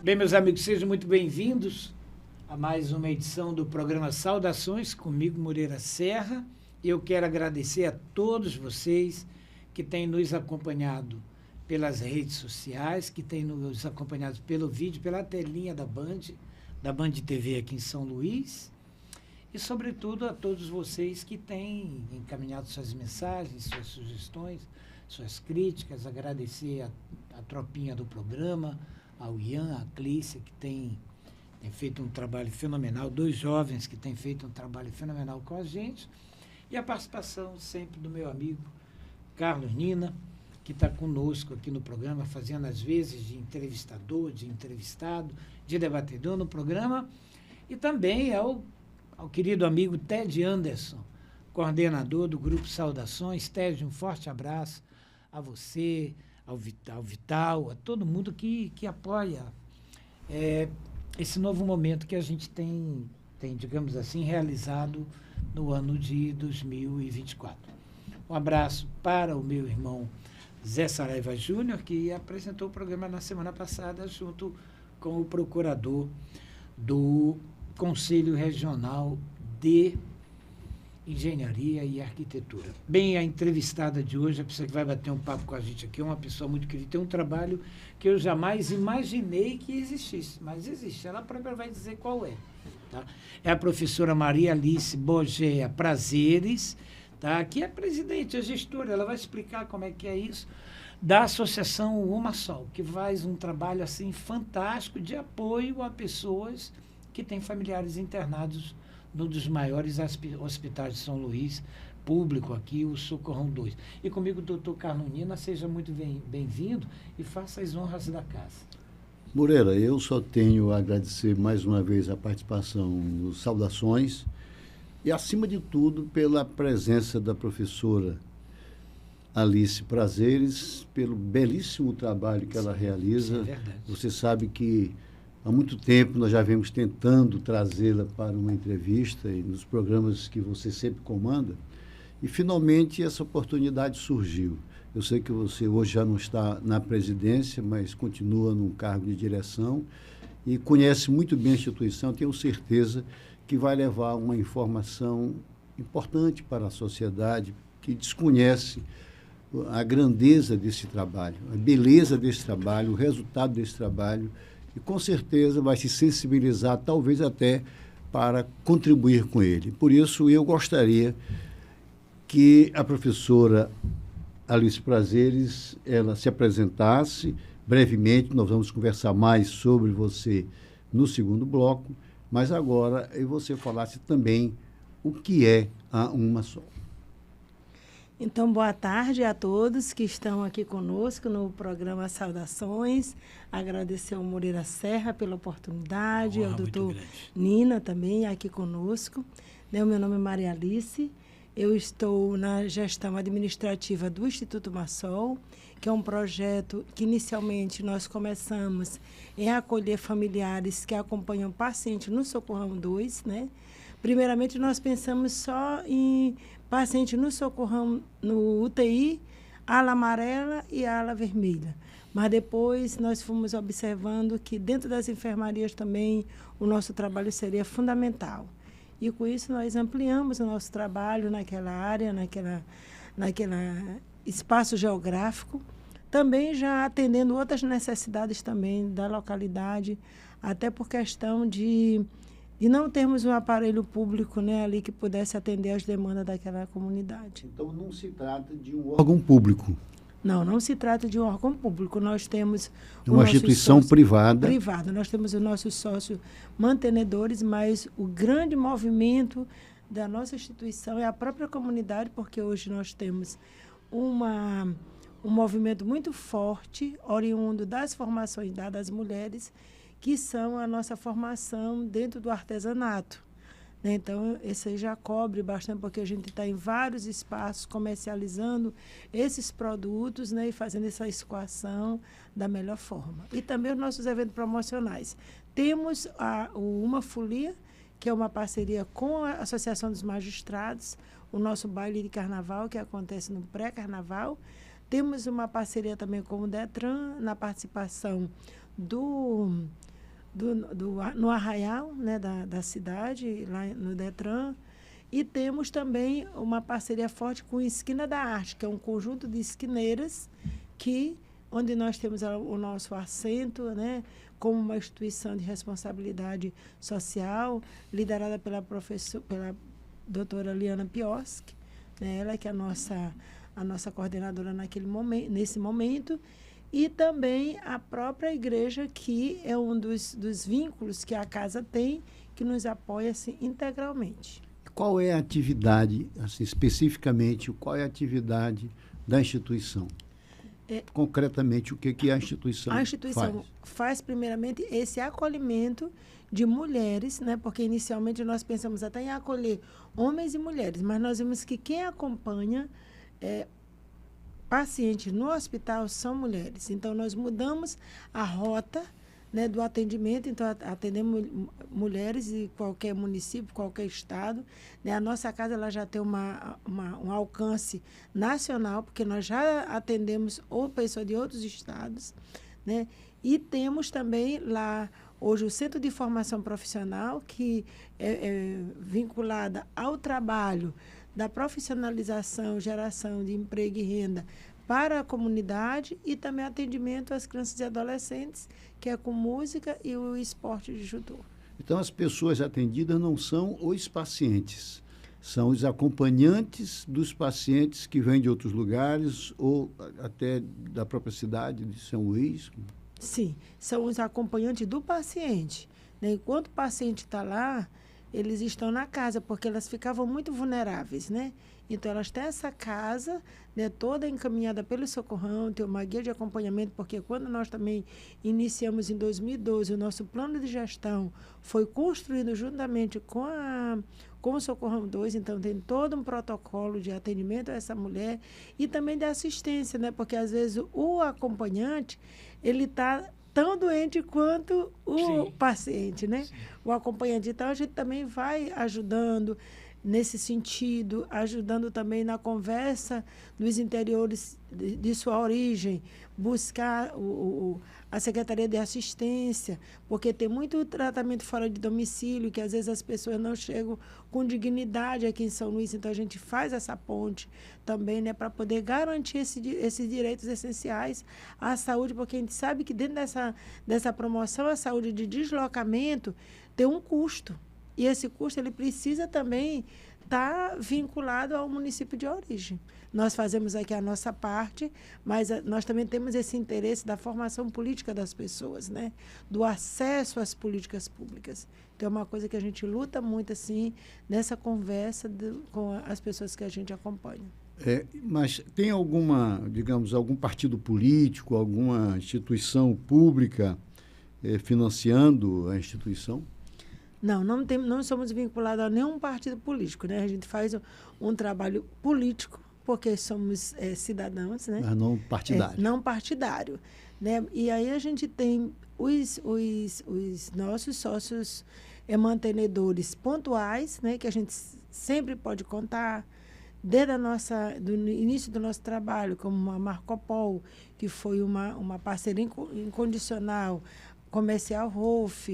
Bem, meus amigos, sejam muito bem-vindos a mais uma edição do programa Saudações, comigo, Moreira Serra. Eu quero agradecer a todos vocês que têm nos acompanhado pelas redes sociais, que têm nos acompanhado pelo vídeo, pela telinha da Band TV aqui em São Luís, e, sobretudo, a todos vocês que têm encaminhado suas mensagens, suas sugestões, suas críticas. Agradecer a tropinha do programa, ao Ian, à Clícia, que tem feito um trabalho fenomenal, dois jovens que têm feito um trabalho fenomenal com a gente, e a participação sempre do meu amigo Carlos Nina, que está conosco aqui no programa, fazendo às vezes de entrevistador, de entrevistado, de debatedor no programa, e também ao querido amigo Ted Anderson, coordenador do Grupo Saudações. Ted, um forte abraço a você, ao Vital, a todo mundo que apoia esse novo momento que a gente tem, digamos assim, realizado no ano de 2024. Um abraço para o meu irmão Zé Saraiva Júnior, que apresentou o programa na semana passada junto com o procurador do Conselho Regional de Engenharia e Arquitetura. Bem, a entrevistada de hoje, a pessoa que vai bater um papo com a gente aqui, é uma pessoa muito querida, tem um trabalho que eu jamais imaginei que existisse, mas existe. Ela própria vai dizer qual é. Tá? É a professora Maria Alice Bogea Prazeres, tá? Que é presidente, é gestora. Ela vai explicar como é que é isso, da Associação Uma Sol, que faz um trabalho assim fantástico de apoio a pessoas que têm familiares internados num dos maiores hospitais de São Luís, público aqui, o Socorrão 2. E comigo o doutor Carlos Nina. Seja muito bem-vindo e faça as honras da casa. Moreira, eu só tenho a agradecer mais uma vez a participação nos Saudações e, acima de tudo, pela presença da professora Alice Prazeres, pelo belíssimo trabalho que ela realiza. É verdade. Você sabe que há muito tempo nós já vemos tentando trazê-la para uma entrevista e nos programas que você sempre comanda, e finalmente essa oportunidade surgiu. Eu sei que você hoje já não está na presidência, mas continua num cargo de direção e conhece muito bem a instituição. Tenho certeza que vai levar uma informação importante para a sociedade que desconhece a grandeza desse trabalho, a beleza desse trabalho, o resultado desse trabalho, e com certeza vai se sensibilizar, talvez até para contribuir com ele. Por isso, eu gostaria que a professora Alice Prazeres ela se apresentasse brevemente. Nós vamos conversar mais sobre você no segundo bloco, mas agora você falasse também o que é a Uma Sol. Então, boa tarde a todos que estão aqui conosco no programa Saudações. Agradecer ao Moreira Serra pela oportunidade, ao doutor Nina também aqui conosco. O meu nome é Maria Alice, eu estou na gestão administrativa do Instituto Uma Sol, que é um projeto que inicialmente nós começamos em acolher familiares que acompanham paciente no Socorrão 2, né? Primeiramente, nós pensamos só em paciente no Socorrão, no UTI, ala amarela e ala vermelha. Mas depois nós fomos observando que dentro das enfermarias também o nosso trabalho seria fundamental. E com isso nós ampliamos o nosso trabalho naquela área, naquela espaço geográfico, também já atendendo outras necessidades também da localidade, até por questão de não termos um aparelho público, né, ali que pudesse atender as demandas daquela comunidade. Então, não se trata de um órgão público. Não se trata de um órgão público. Nós temos uma instituição privada. Nós temos os nossos sócios mantenedores, mas o grande movimento da nossa instituição é a própria comunidade, porque hoje nós temos um movimento muito forte, oriundo das formações dadas às mulheres, que são a nossa formação dentro do artesanato. Então, esse aí já cobre bastante, porque a gente está em vários espaços comercializando esses produtos, né, e fazendo essa escoação da melhor forma. E também os nossos eventos promocionais. Temos Uma Folia, que é uma parceria com a Associação dos Magistrados, o nosso baile de carnaval, que acontece no pré-carnaval. Temos uma parceria também com o Detran, na participação no Arraial, né, da cidade, lá no Detran. E temos também uma parceria forte com Esquina da Arte, que é um conjunto de esquineiras onde nós temos o nosso assento, né, como uma instituição de responsabilidade social, liderada pela doutora Liana Pioski, né, ela que é a nossa coordenadora nesse momento, e também a própria igreja, que é um dos vínculos que a casa tem, que nos apoia assim, integralmente. Qual é a atividade, assim, especificamente, qual é a atividade da instituição? Concretamente, o que a instituição faz? A instituição faz, primeiramente, esse acolhimento de mulheres, né? Porque inicialmente nós pensamos até em acolher homens e mulheres, mas nós vimos que quem acompanha pacientes no hospital são mulheres. Então, nós mudamos a rota, né, do atendimento, então atendemos mulheres de qualquer município, qualquer estado, né? A nossa casa ela já tem um alcance nacional, porque nós já atendemos pessoas de outros estados, né? E temos também lá hoje o Centro de Formação Profissional, que é vinculada ao trabalho da profissionalização, geração de emprego e renda para a comunidade, e também atendimento às crianças e adolescentes, que é com música e o esporte de judô. Então, as pessoas atendidas não são os pacientes, são os acompanhantes dos pacientes que vêm de outros lugares ou até da própria cidade de São Luís? Sim, são os acompanhantes do paciente, né? Enquanto o paciente está lá, eles estão na casa, porque elas ficavam muito vulneráveis, né? Então, elas têm essa casa, né, toda encaminhada pelo Socorrão, tem uma guia de acompanhamento, porque quando nós também iniciamos em 2012, o nosso plano de gestão foi construído juntamente com o Socorrão 2, então tem todo um protocolo de atendimento a essa mulher e também de assistência, né? Porque, às vezes, o acompanhante, ele está tão doente quanto o paciente, né? Sim. O acompanhante. Então, a gente também vai ajudando nesse sentido, ajudando também na conversa dos interiores de sua origem, buscar a Secretaria de Assistência, porque tem muito tratamento fora de domicílio, que às vezes as pessoas não chegam com dignidade aqui em São Luís, então a gente faz essa ponte também, né, para poder garantir esses direitos essenciais à saúde, porque a gente sabe que dentro dessa promoção à saúde de deslocamento tem um custo. E esse custo ele precisa também estar vinculado ao município de origem. Nós fazemos aqui a nossa parte, mas nós também temos esse interesse da formação política das pessoas, né? Do acesso às políticas públicas. Então, é uma coisa que a gente luta muito assim, nessa conversa com as pessoas que a gente acompanha. Mas tem algum partido político, alguma instituição pública financiando a instituição? Não somos vinculados a nenhum partido político, né? A gente faz um trabalho político, porque somos cidadãos, né? Mas não partidário. Não partidário, né? E aí a gente tem os nossos sócios mantenedores pontuais, né? Que a gente sempre pode contar, desde do início do nosso trabalho, como a Marco Polo, que foi uma parceria incondicional, Comercial Rolf,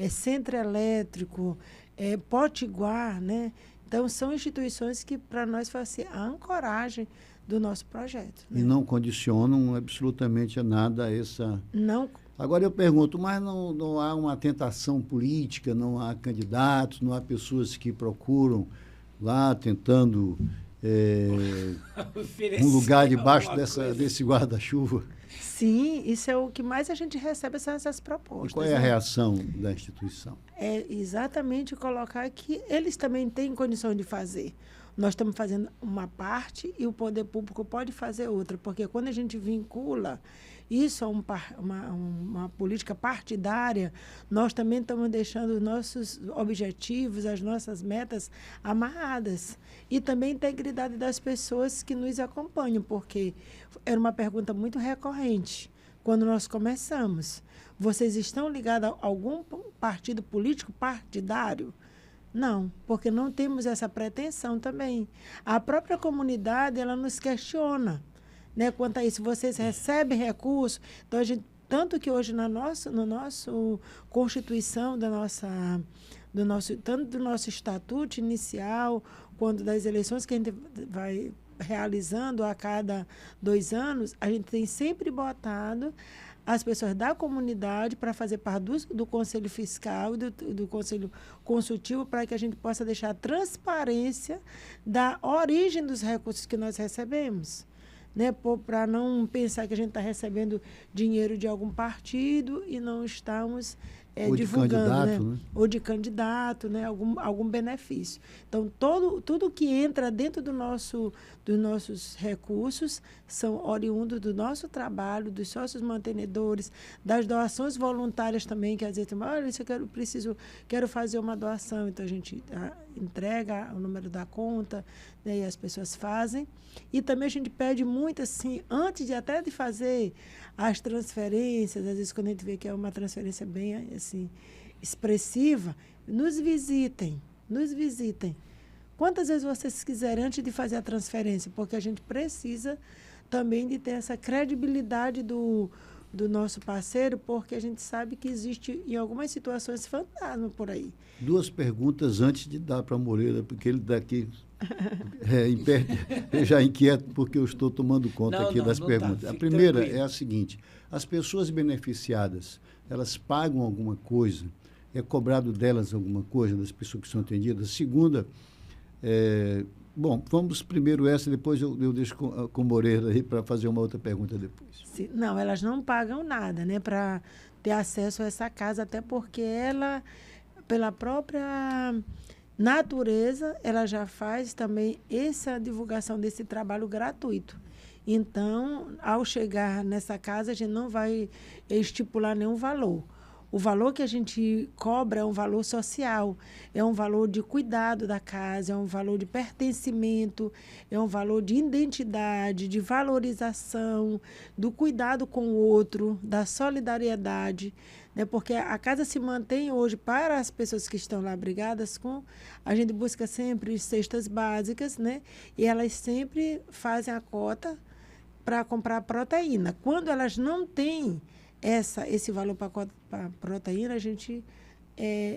Centro Elétrico, Potiguar, né? Então, são instituições que, para nós, fazem a ancoragem do nosso projeto. Né? E não condicionam absolutamente a nada essa... Não. Agora, eu pergunto, mas não há uma tentação política, não há candidatos, não há pessoas que procuram lá, tentando um lugar debaixo desse guarda-chuva? Sim, isso é o que mais a gente recebe, são essas propostas. E qual é a reação da instituição? É exatamente colocar que eles também têm condição de fazer. Nós estamos fazendo uma parte e o poder público pode fazer outra, porque quando a gente vincula isso a uma política partidária, nós também estamos deixando os nossos objetivos, as nossas metas amarradas. E também a integridade das pessoas que nos acompanham, porque era uma pergunta muito recorrente quando nós começamos. Vocês estão ligados a algum partido político partidário? Não, porque não temos essa pretensão também. A própria comunidade, ela nos questiona, né, quanto a isso. Vocês recebem recursos? Então, a gente Tanto que hoje no nosso Constituição, tanto do nosso estatuto inicial, quanto das eleições que a gente vai realizando a cada 2 anos, a gente tem sempre botado as pessoas da comunidade para fazer parte do Conselho Fiscal e do Conselho Consultivo, para que a gente possa deixar a transparência da origem dos recursos que nós recebemos. Né, para não pensar que a gente está recebendo dinheiro de algum partido e não estamos divulgando, né? Ou de candidato, né? Algum benefício. Então, tudo que entra dentro dos nossos recursos são oriundos do nosso trabalho, dos sócios mantenedores, das doações voluntárias também, que às vezes, olha, isso eu quero fazer uma doação, então a gente entrega o número da conta, né, e as pessoas fazem. E também a gente pede muito, assim, antes até de fazer as transferências, às vezes quando a gente vê que é uma transferência bem, assim, expressiva, nos visitem. Quantas vezes vocês quiserem antes de fazer a transferência, porque a gente precisa também de ter essa credibilidade do nosso parceiro, porque a gente sabe que existe, em algumas situações, fantasma por aí. 2 perguntas antes de dar para Moreira, porque ele daqui já inquieto, porque eu estou tomando conta das perguntas. Tá, a primeira tranquilo. é a seguinte: as pessoas beneficiadas, elas pagam alguma coisa? É cobrado delas alguma coisa, das pessoas que são atendidas? Segunda, bom, vamos primeiro essa, depois eu deixo com Moreira aí para fazer uma outra pergunta depois. Sim, não, elas não pagam nada, né, para ter acesso a essa casa, até porque ela, pela própria natureza, ela já faz também essa divulgação desse trabalho gratuito. Então, ao chegar nessa casa, a gente não vai estipular nenhum valor. O valor que a gente cobra é um valor social, é um valor de cuidado da casa, é um valor de pertencimento, é um valor de identidade, de valorização, do cuidado com o outro, da solidariedade, né? Porque a casa se mantém hoje para as pessoas que estão lá abrigadas a gente busca sempre cestas básicas, né? E elas sempre fazem a cota para comprar proteína. Quando elas não têm esse valor para proteína, a gente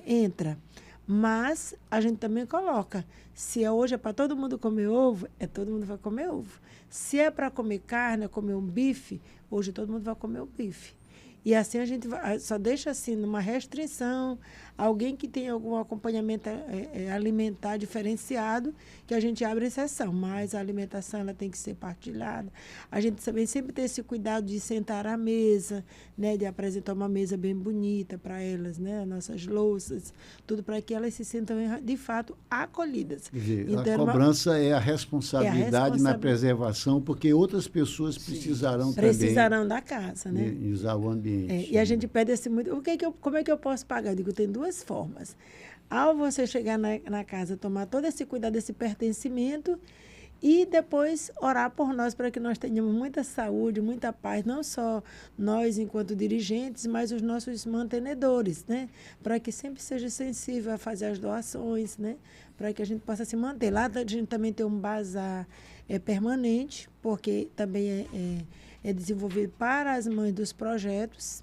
entra. Mas a gente também coloca. Se hoje é para todo mundo comer ovo, todo mundo vai comer ovo. Se é para comer carne, comer um bife, hoje todo mundo vai comer o bife. E assim a gente só deixa assim, numa restrição, alguém que tem algum acompanhamento alimentar diferenciado, que a gente abre exceção. Mas a alimentação ela tem que ser partilhada. A gente também sempre tem esse cuidado de sentar à mesa, né, de apresentar uma mesa bem bonita para elas, né, nossas louças, tudo para que elas se sintam, de fato, acolhidas. Quer dizer, então, a cobrança é a responsabilidade na preservação, porque outras pessoas precisarão da casa, né? De usar o ambiente. E a gente pede assim muito, como é que eu posso pagar? Eu digo, tem 2 formas. Ao você chegar na casa, tomar todo esse cuidado, esse pertencimento, e depois orar por nós para que nós tenhamos muita saúde, muita paz, não só nós enquanto dirigentes, mas os nossos mantenedores, né? Para que sempre seja sensível a fazer as doações, né? Para que a gente possa se manter. Lá a gente também tem um bazar permanente, porque também é desenvolvido para as mães dos projetos,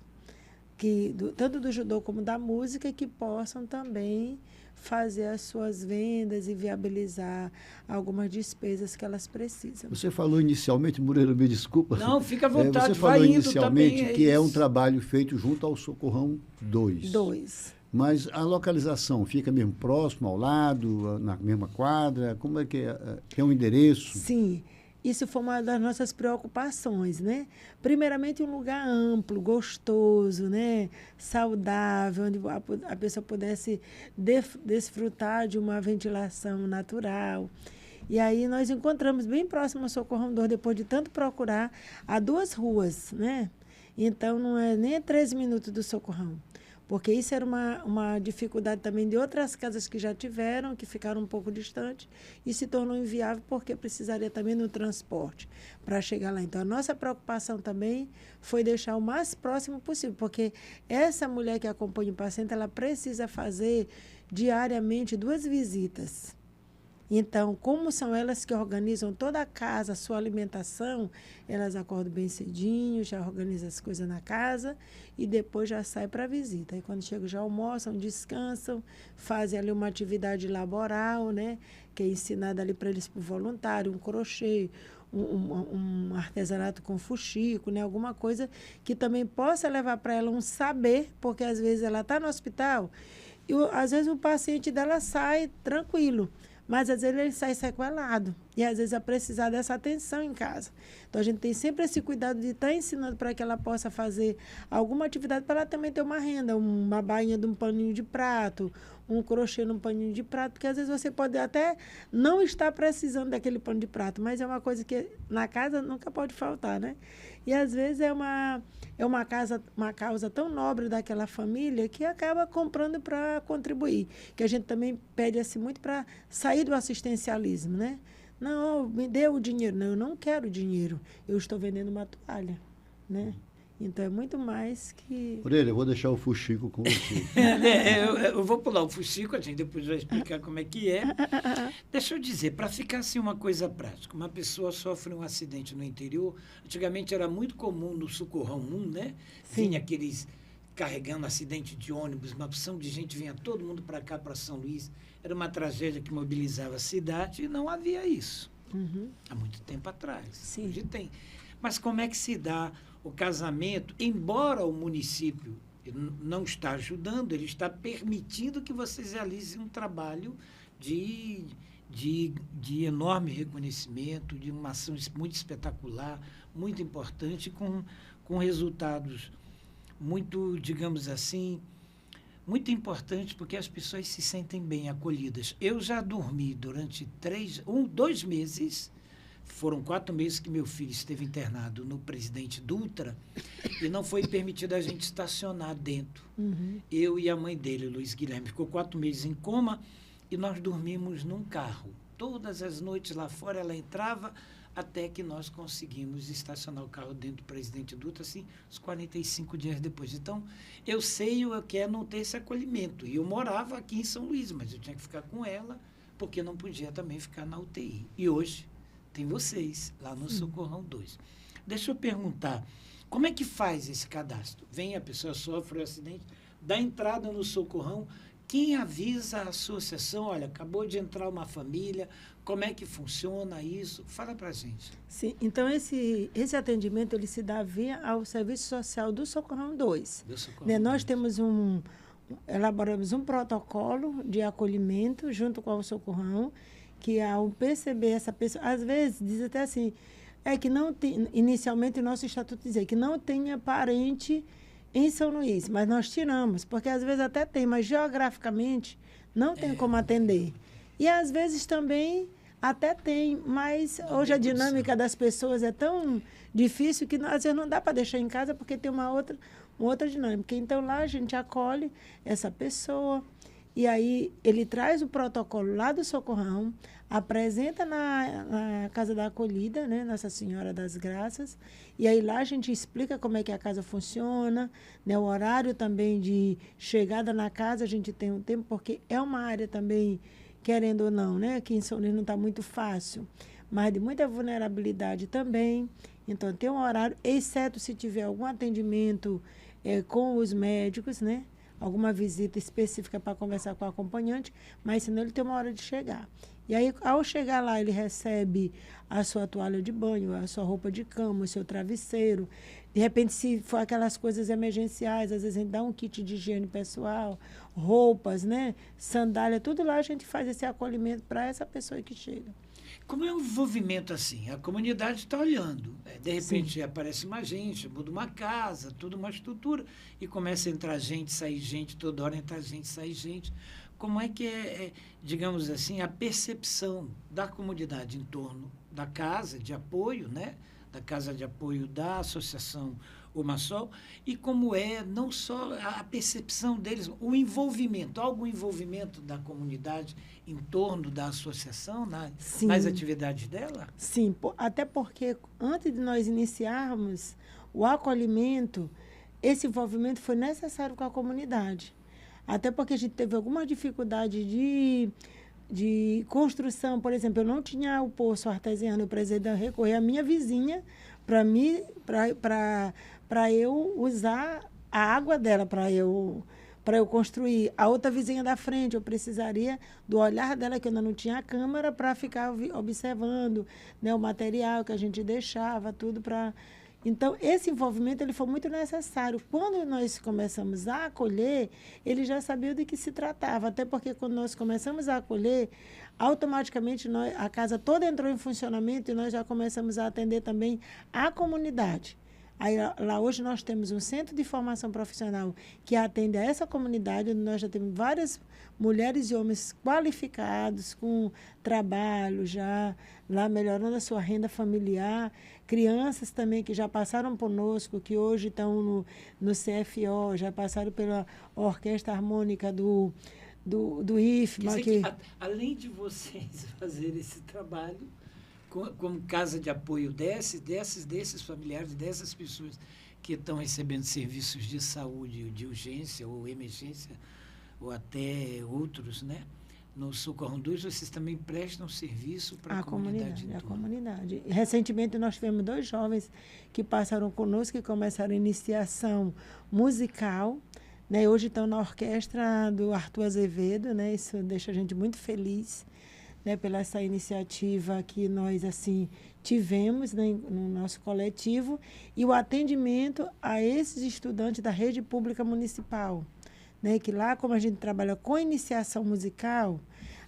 tanto do judô como da música, que possam também fazer as suas vendas e viabilizar algumas despesas que elas precisam. Você falou inicialmente, Moreira, me desculpa. Não, fica à vontade. Você falou inicialmente também, que é um trabalho feito junto ao Socorrão 2. Mas a localização fica mesmo próximo, ao lado, na mesma quadra? Como é que é? Tem um endereço? Sim. Isso foi uma das nossas preocupações, né? Primeiramente, um lugar amplo, gostoso, né? Saudável, onde a pessoa pudesse desfrutar de uma ventilação natural. E aí nós encontramos bem próximo ao Socorrão 2, depois de tanto procurar, a 2 ruas, né? Então, não é nem a 13 minutos do Socorrão. Porque isso era uma dificuldade também de outras casas que já tiveram, que ficaram um pouco distantes, e se tornou inviável porque precisaria também do transporte para chegar lá. Então, a nossa preocupação também foi deixar o mais próximo possível, porque essa mulher que acompanha o paciente, ela precisa fazer diariamente 2 visitas. Então, como são elas que organizam toda a casa, a sua alimentação, elas acordam bem cedinho, já organizam as coisas na casa e depois já saem para a visita. Aí quando chegam já almoçam, descansam, fazem ali uma atividade laboral, né? Que é ensinada ali para eles por voluntário, um crochê, um artesanato com fuxico, né? Alguma coisa que também possa levar para ela um saber, porque às vezes ela está no hospital e às vezes o paciente dela sai tranquilo, mas às vezes ele sai sequelado. E às vezes vai precisar dessa atenção em casa. Então a gente tem sempre esse cuidado de estar ensinando para que ela possa fazer alguma atividade para ela também ter uma renda, uma bainha de um paninho de prato, um crochê num paninho de prato, porque às vezes você pode até não estar precisando daquele pano de prato, mas é uma coisa que na casa nunca pode faltar, né? E às vezes é uma causa tão nobre daquela família que acaba comprando para contribuir. Que a gente também pede assim, muito para sair do assistencialismo, né? Não, me dê o dinheiro. Não, eu não quero dinheiro. Eu estou vendendo uma toalha, né? Então, é muito mais que... Moreira, eu vou deixar o fuxico com você. Eu vou pular o fuxico, a gente depois vai explicar como é que é. Deixa eu dizer, para ficar assim uma coisa prática, uma pessoa sofre um acidente no interior, antigamente era muito comum no Socorrão 1, né? Sim. Vinha aqueles carregando acidente de ônibus, uma opção de gente, vinha todo mundo para cá, para São Luís. Era uma tragédia que mobilizava a cidade e não havia isso. Há muito tempo atrás. Sim. Hoje tem. Mas como é que se dá o casamento, embora o município não está ajudando, ele está permitindo que vocês realizem um trabalho de enorme reconhecimento, de uma ação muito espetacular, muito importante, com resultados muito, digamos assim, muito importantes, porque as pessoas se sentem bem acolhidas. Eu já dormi durante 2 meses. Foram 4 meses que meu filho esteve internado no Presidente Dutra e não foi permitido a gente estacionar dentro. Eu e a mãe dele, Luiz Guilherme, ficou 4 meses em coma e nós dormimos num carro. Todas as noites lá fora ela entrava até que nós conseguimos estacionar o carro dentro do Presidente Dutra, assim, uns 45 dias depois. Então, eu sei o que é não ter esse acolhimento. E eu morava aqui em São Luís, mas eu tinha que ficar com ela, porque não podia também ficar na UTI. E hoje tem vocês, lá no Socorrão 2. Deixa eu perguntar, como é que faz esse cadastro? Vem, a pessoa sofre um acidente, dá entrada no Socorrão, quem avisa a associação? Olha, acabou de entrar uma família, como é que funciona isso? Fala para a gente. Sim, então esse atendimento ele se dá via ao Serviço Social do Socorrão 2. Do Socorrão Né? Nós 2. temos elaboramos um protocolo de acolhimento junto com o Socorrão, que ao perceber essa pessoa, às vezes diz até assim, que não tem, inicialmente o nosso estatuto dizia que não tenha parente em São Luís, mas nós tiramos, porque às vezes até tem, mas geograficamente não tem como atender. E às vezes também até tem, mas não hoje a dinâmica das pessoas é tão difícil que às vezes não dá para deixar em casa porque tem uma outra dinâmica. Então lá a gente acolhe essa pessoa e aí ele traz o protocolo lá do Socorrão, apresenta na Casa da Acolhida, né, Nossa Senhora das Graças, e aí lá a gente explica como é que a casa funciona, né, o horário também de chegada na casa, a gente tem um tempo, porque é uma área também, querendo ou não, né, aqui em São Luís não está muito fácil, mas de muita vulnerabilidade também, então tem um horário, exceto se tiver algum atendimento com os médicos, né, alguma visita específica para conversar com o acompanhante, mas senão ele tem uma hora de chegar. E aí, ao chegar lá, ele recebe a sua toalha de banho, a sua roupa de cama, o seu travesseiro. De repente, se for aquelas coisas emergenciais, às vezes a gente dá um kit de higiene pessoal, roupas, né? Sandália, tudo lá a gente faz esse acolhimento para essa pessoa que chega. Como é um envolvimento assim? A comunidade está olhando. De repente aparece uma gente, muda uma casa, toda uma estrutura, e começa a entrar gente, sair gente, toda hora entra gente, sair gente. Como é que digamos assim, a percepção da comunidade em torno da casa de apoio, né? Da casa de apoio da Associação Umasol, e como é não só a percepção deles, o envolvimento, algum envolvimento da comunidade em torno da associação, nas atividades dela? Sim, até porque antes de nós iniciarmos o acolhimento, esse envolvimento foi necessário com a comunidade. Até porque a gente teve alguma dificuldade de de construção. Por exemplo, eu não tinha o poço artesiano, eu precisei recorrer à minha vizinha para eu usar a água dela, para eu construir. A outra vizinha da frente, eu precisaria do olhar dela, que eu ainda não tinha a câmera, para ficar observando, né, o material que a gente deixava, tudo para... Então, esse envolvimento ele foi muito necessário. Quando nós começamos a acolher, ele já sabia de que se tratava, até porque quando nós começamos a acolher, automaticamente a casa toda entrou em funcionamento e nós já começamos a atender também a comunidade. Aí, lá hoje nós temos um centro de formação profissional que atende a essa comunidade, onde nós já temos várias mulheres e homens qualificados, com trabalho já, lá melhorando a sua renda familiar, crianças também que já passaram conosco, que hoje estão no CFO, já passaram pela Orquestra Harmônica do IFMA. Além de vocês fazerem esse trabalho, como casa de apoio desses familiares, dessas pessoas que estão recebendo serviços de saúde, de urgência ou emergência, ou até outros, né? No Socorro 2, vocês também prestam serviço para a comunidade. A comunidade. Recentemente, nós tivemos 2 jovens que passaram conosco, que começaram a iniciação musical, né? Hoje estão na orquestra do Arthur Azevedo, né? Isso deixa a gente muito feliz, né, pela essa iniciativa que nós assim tivemos, né, no nosso coletivo, e o atendimento a esses estudantes da rede pública municipal, né, que lá, como a gente trabalha com iniciação musical,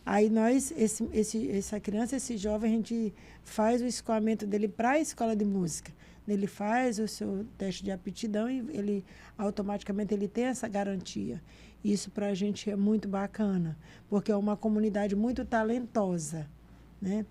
aí nós, essa criança, esse jovem, a gente faz o escoamento dele para a escola de música. Ele faz o seu teste de aptidão e ele automaticamente ele tem essa garantia. Isso para a gente é muito bacana, porque é uma comunidade muito talentosa, né?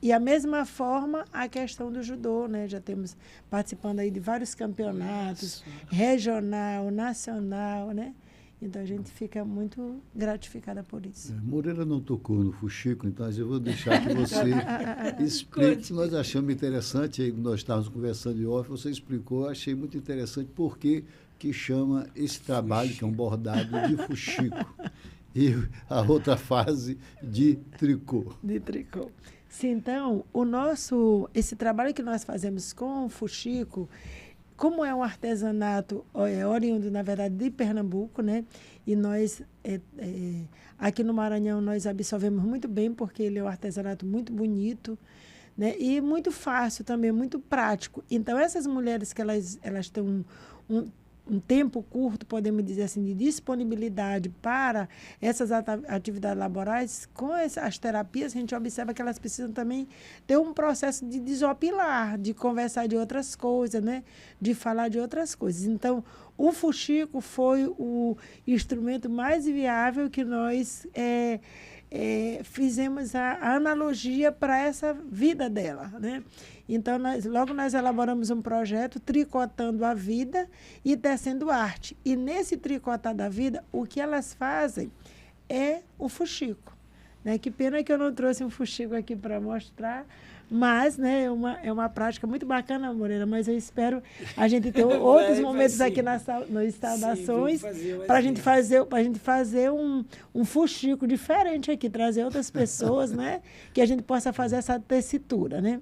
E a mesma forma a questão do judô, né? Já temos participando aí de vários campeonatos, regional, nacional, né? Então a gente fica muito gratificada por isso. Moreira não tocou no fuxico, então eu vou deixar que você explique. Nós achamos interessante, aí nós estávamos conversando de off, você explicou, achei muito interessante porque que chama esse trabalho, que é um bordado de fuxico, e a outra fase de tricô. De tricô. Sim, então, esse trabalho que nós fazemos com o fuxico, como é um artesanato oriundo, na verdade, de Pernambuco, né? E nós, aqui no Maranhão, nós absorvemos muito bem, porque ele é um artesanato muito bonito, né? E muito fácil também, muito prático. Então, essas mulheres que elas têm um tempo curto, podemos dizer assim, de disponibilidade para essas atividades laborais, com as terapias, a gente observa que elas precisam também ter um processo de desopilar, de conversar de outras coisas, né? De falar de outras coisas. Então, o fuxico foi o instrumento mais viável que nós fizemos a analogia para essa vida dela, né? Então, logo nós elaboramos um projeto tricotando a vida e tecendo arte. E nesse tricotar da vida, o que elas fazem é o fuxico, né? Que pena que eu não trouxe um fuxico aqui para mostrar, mas, né, é uma prática muito bacana, Moreira, mas eu espero a gente ter outros momentos aqui no Estado das Ações para a gente fazer um fuxico diferente aqui, trazer outras pessoas, né, que a gente possa fazer essa tessitura, né?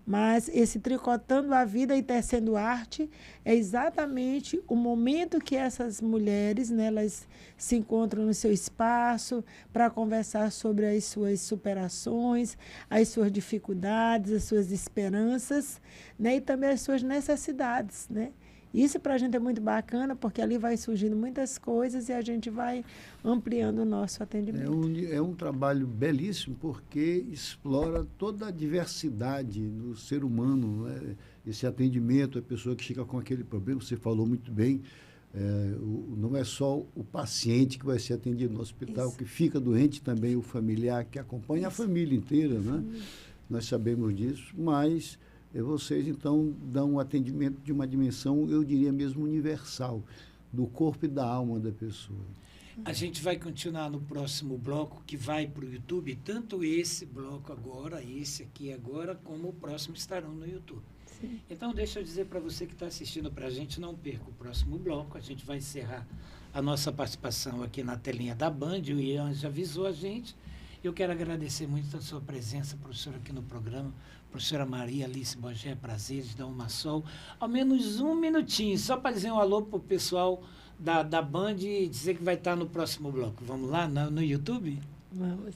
Mas esse tricotando a vida e tecendo arte é exatamente o momento que essas mulheres, né, elas se encontram no seu espaço para conversar sobre as suas superações, as suas dificuldades, as suas esperanças, né, e também as suas necessidades, né? Isso para a gente é muito bacana, porque ali vai surgindo muitas coisas e a gente vai ampliando o nosso atendimento. É um trabalho belíssimo, porque explora toda a diversidade do ser humano, né? Esse atendimento, a pessoa que chega com aquele problema, você falou muito bem, não é só o paciente que vai ser atendido no hospital, Isso. que fica doente também, o familiar que acompanha Isso. a família inteira, né? Nós sabemos disso, mas... vocês, então, dão um atendimento de uma dimensão, eu diria mesmo, universal, do corpo e da alma da pessoa. A gente vai continuar no próximo bloco, que vai para o YouTube, tanto esse bloco agora, esse aqui agora, como o próximo estarão no YouTube. Sim. Então, deixa eu dizer para você que está assistindo para a gente, não perca o próximo bloco, a gente vai encerrar a nossa participação aqui na telinha da Band, o Ian já avisou a gente, Eu quero agradecer muito a sua presença, professora, aqui no programa. Professora Maria Alice Bogé, prazeres da Umasol. Ao menos um minutinho, só para dizer um alô para o pessoal da Band e dizer que vai estar no próximo bloco. Vamos lá, no YouTube? Vamos.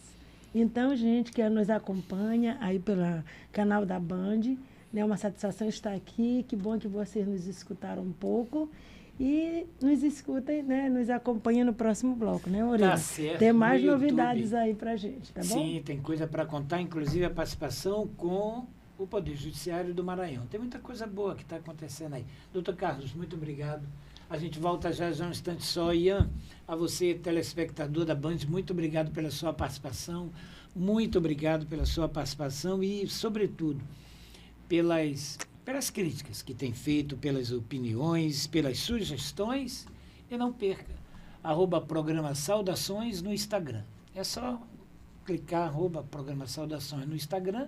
Então, gente que nos acompanha aí pelo canal da Band, né, uma satisfação estar aqui. Que bom que vocês nos escutaram um pouco. E nos escutem, né, nos acompanhem no próximo bloco, né, Moreira? Tá certo. Tem mais novidades aí pra gente, tá bom? Sim, tem coisa para contar, inclusive a participação com o Poder Judiciário do Maranhão. Tem muita coisa boa que está acontecendo aí. Doutor Carlos, muito obrigado. A gente volta já um instante só. Ian, a você, telespectador da Band, muito obrigado pela sua participação. Muito obrigado pela sua participação e, sobretudo, pelas críticas que tem feito, pelas opiniões, pelas sugestões. E não perca, @programa Saudações no Instagram. É só clicar @programa Saudações no Instagram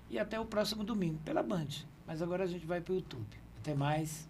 e até o próximo domingo pela Band. Mas agora a gente vai para o YouTube. Até mais.